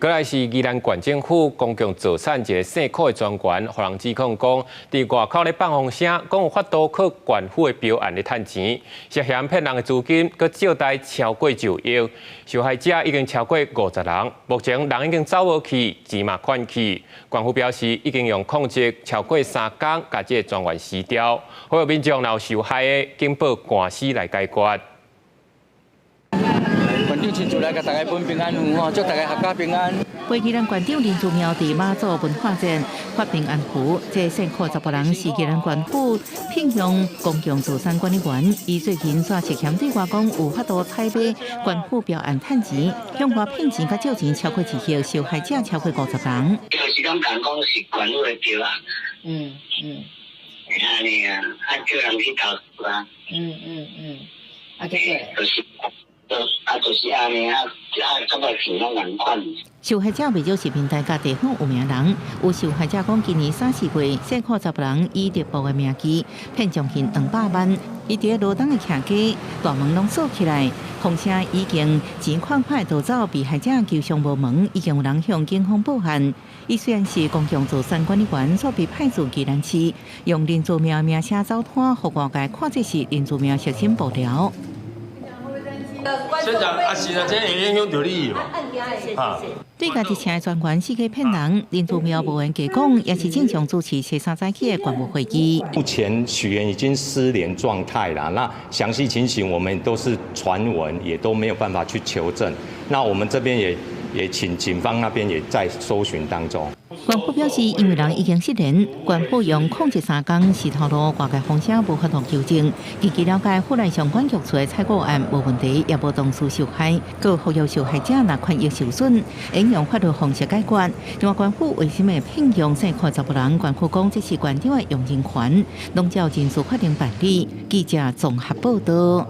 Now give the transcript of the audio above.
过来是宜兰县政府公共造产一个姓柯的专员，互人指控讲，伫外口咧放风声，讲有法度靠县府的标案咧趁钱，涉嫌骗人的资金，佮借贷超过9亿。受害者已经超过50人，目前人已经走无去，钱嘛款去。县府表示，已经用控制超过3天，甲这个专员撕掉，呼吁民众若有受害的，紧报官司来解决。 县长亲自来甲大家分平安符吼，祝大家阖家平安。为宜兰县长林祖苗伫马祖文化展发平安符，这姓柯18人是宜兰县府聘用公共造产管理员，伊最近煞涉嫌对外讲有法度采买县府标案趁钱，向外骗钱甲借钱超过1亿，受害者超过50人。就是拢讲讲是县府的标案。安尼啊，叫人去投诉啊。就是。 就是安尼这个钱拢难款。受害者未少是平台甲地方有名人，有受害者讲今年3、4月，姓柯18人以直报的名义骗将近200万，伊伫罗东的徛家，大门拢锁起来，况且已经钱款快逃走，被害者求偿无门，已经有人向警方报案。伊虽然是公共造产管理员，所被派驻宜兰市，用林祖苗名声走摊，互外界看这是林祖苗涉嫌爆料。 县长啊，是啊，这影响到你嘛？对家己请的专员是个骗人，林祖苗无缘假讲，也是正常主持13早起的县务会议。目前许愿已经失联状态了，那详细情形我们都是传闻，也都没有办法去求证。那我们这边也请警方那边也在搜寻当中。 县府表示，因为人已经失联，县府用控制3天是透露外界风声无法度求证。根据了解，府内相关局处的采购案无问题，也无当事受害，佮呼吁受害者若权益受损，应用法律方式解决。另外，县府为什么聘用姓柯18人？县府讲这是县长的用人权，拢照民事法庭办理。记者综合报道。